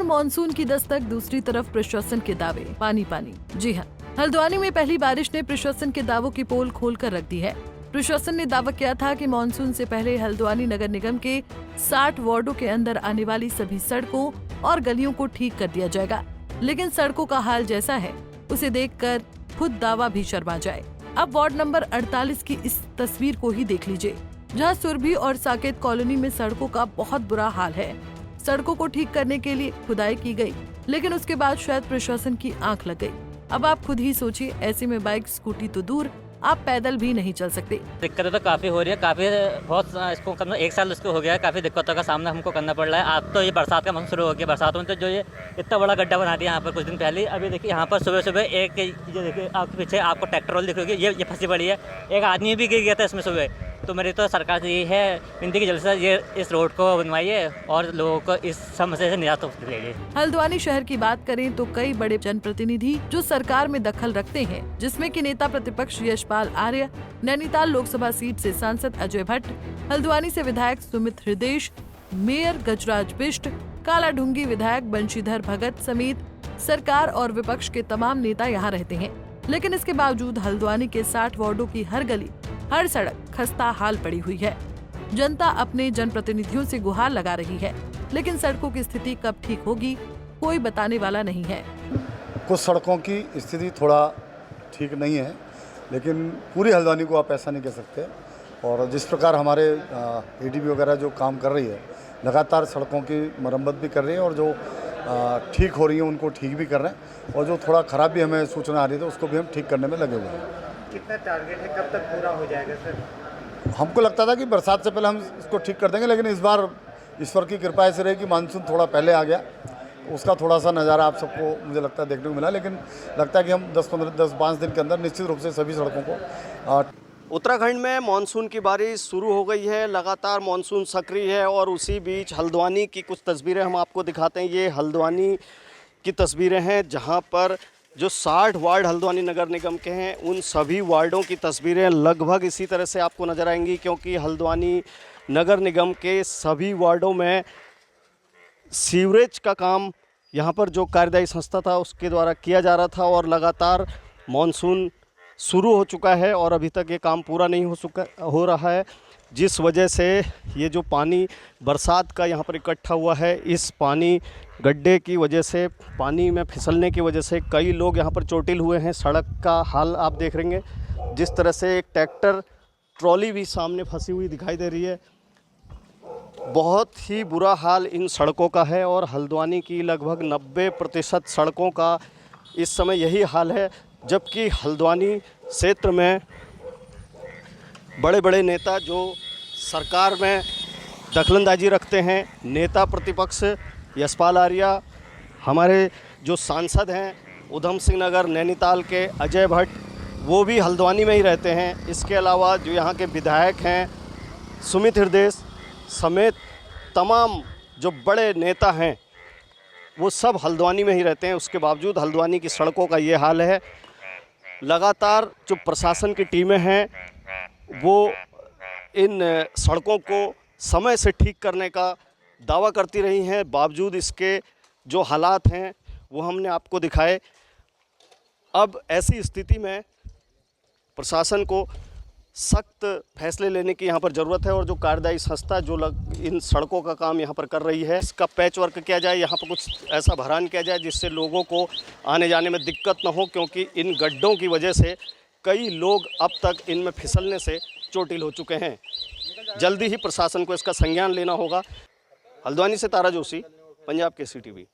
Monsoon की दस्तक, दूसरी तरफ प्रशासन के दावे पानी पानी। जी हाँ, हल्द्वानी में पहली बारिश ने प्रशासन के दावों की पोल खोलकर रख दी है। प्रशासन ने दावा किया था कि मानसून से पहले हल्द्वानी नगर निगम के 60 वार्डों के अंदर आने वाली सभी सड़कों और गलियों को ठीक कर दिया जाएगा, लेकिन सड़कों का हाल जैसा है उसे देखकर खुद दावा भी शर्मा जाए। अब वार्ड नंबर 48 की इस तस्वीर को ही देख लीजिए, जहां सुरभि और साकेत कॉलोनी में सड़कों का बहुत बुरा हाल है। सड़कों को ठीक करने के लिए खुदाई की गई, लेकिन उसके बाद शायद प्रशासन की आंख लग गई। अब आप खुद ही सोचिए, ऐसे में बाइक स्कूटी तो दूर, आप पैदल भी नहीं चल सकते। दिक्कतें तो काफ़ी हो रही है, बहुत इसको करना 1 साल उसको हो गया है, काफ़ी दिक्कतों का सामना हमको करना पड़ रहा है। आज तो ये बरसात का मौसम शुरू हो गया, बरसातों में तो जो ये इतना बड़ा गड्ढा बना दिया यहाँ पर कुछ दिन पहले। अभी देखिए यहाँ पर सुबह सुबह एक ये देखिए आपके पीछे आपको ट्रैक्टर रोल दिख रही है, ये फंसी पड़ी है। एक आदमी भी गिर गया था इसमें सुबह। तो मेरी तो सरकार से यही है विनती की जल्द से ये इस रोड को बनवाइए और लोगों को इस समस्या से निजात दिलाइए। हल्द्वानी शहर की बात करें तो कई बड़े जनप्रतिनिधि जो सरकार में दखल रखते हैं, जिसमें कि नेता प्रतिपक्ष यशपाल आर्य, नैनीताल लोकसभा सीट से सांसद अजय भट्ट, हल्द्वानी से विधायक सुमित हृदय, मेयर गजराज बिष्ट, कालाढूंगी विधायक बंशीधर भगत समेत सरकार और विपक्ष के तमाम नेता यहाँ रहते हैं। लेकिन इसके बावजूद हल्द्वानी के 60 वार्डों की हर गली, हर सड़क खस्ता हाल पड़ी हुई है। जनता अपने जनप्रतिनिधियों से गुहार लगा रही है, लेकिन सड़कों की स्थिति कब ठीक होगी कोई बताने वाला नहीं है। कुछ सड़कों की स्थिति थोड़ा ठीक नहीं है, लेकिन पूरी हल्द्वानी को आप ऐसा नहीं कह सकते। और जिस प्रकार हमारे एडीबी वगैरह जो काम कर रही है, लगातार सड़कों की मरम्मत भी कर रही है और जो ठीक हो रही है उनको ठीक भी कर रहे हैं, और जो थोड़ा ख़राब भी हमें सूचना आ रही थी उसको भी हम ठीक करने में लगे हुए हैं। कितना टारगेट है, कब तक पूरा हो जाएगा सर? हमको लगता था कि बरसात से पहले हम इसको ठीक कर देंगे, लेकिन इस बार ईश्वर की कृपा ऐसे रही कि मानसून थोड़ा पहले आ गया। उसका थोड़ा सा नज़ारा आप सबको मुझे लगता है देखने को मिला, लेकिन लगता है कि हम 10-5 दिन के अंदर निश्चित रूप से सभी सड़कों को उत्तराखंड में मानसून की बारिश शुरू हो गई है। लगातार मानसून सक्रिय है और उसी बीच हल्द्वानी की कुछ तस्वीरें हम आपको दिखाते हैं। ये हल्द्वानी की तस्वीरें हैं जहां पर जो 60 वार्ड हल्द्वानी नगर निगम के हैं उन सभी वार्डों की तस्वीरें लगभग इसी तरह से आपको नज़र आएंगी, क्योंकि हल्द्वानी नगर निगम के सभी वार्डों में सीवरेज का काम यहाँ पर जो कार्यदायी संस्था था उसके द्वारा किया जा रहा था, और लगातार मानसून शुरू हो चुका है और अभी तक ये काम पूरा नहीं हो रहा है, जिस वजह से ये जो पानी बरसात का यहाँ पर इकट्ठा हुआ है, इस पानी गड्ढे की वजह से, पानी में फिसलने की वजह से कई लोग यहाँ पर चोटिल हुए हैं। सड़क का हाल आप देख रहे हैं, जिस तरह से एक ट्रैक्टर ट्रॉली भी सामने फंसी हुई दिखाई दे रही है। बहुत ही बुरा हाल इन सड़कों का है और हल्द्वानी की लगभग 90% सड़कों का इस समय यही हाल है, जबकि हल्द्वानी क्षेत्र में बड़े बड़े नेता जो सरकार में दखलंदाजी रखते हैं, नेता प्रतिपक्ष यशपाल आर्य, हमारे जो सांसद हैं उधम सिंह नगर नैनीताल के अजय भट्ट, वो भी हल्द्वानी में ही रहते हैं। इसके अलावा जो यहाँ के विधायक हैं सुमित हृदय समेत तमाम जो बड़े नेता हैं वो सब हल्द्वानी में ही रहते हैं। उसके बावजूद हल्द्वानी की सड़कों का ये हाल है। लगातार जो प्रशासन की टीमें हैं वो इन सड़कों को समय से ठीक करने का दावा करती रही हैं, बावजूद इसके जो हालात हैं वो हमने आपको दिखाए। अब ऐसी स्थिति में प्रशासन को सख्त फैसले लेने की यहाँ पर ज़रूरत है, और जो कार्यदायी संस्था जो इन सड़कों का काम यहाँ पर कर रही है, इसका पैच वर्क किया जाए, यहाँ पर कुछ ऐसा भरान किया जाए जिससे लोगों को आने जाने में दिक्कत न हो, क्योंकि इन गड्ढों की वजह से कई लोग अब तक इनमें फिसलने से चोटिल हो चुके हैं। जल्दी ही प्रशासन को इसका संज्ञान लेना होगा। हल्द्वानी से तारा जोशी, पंजाब केसरी टीवी।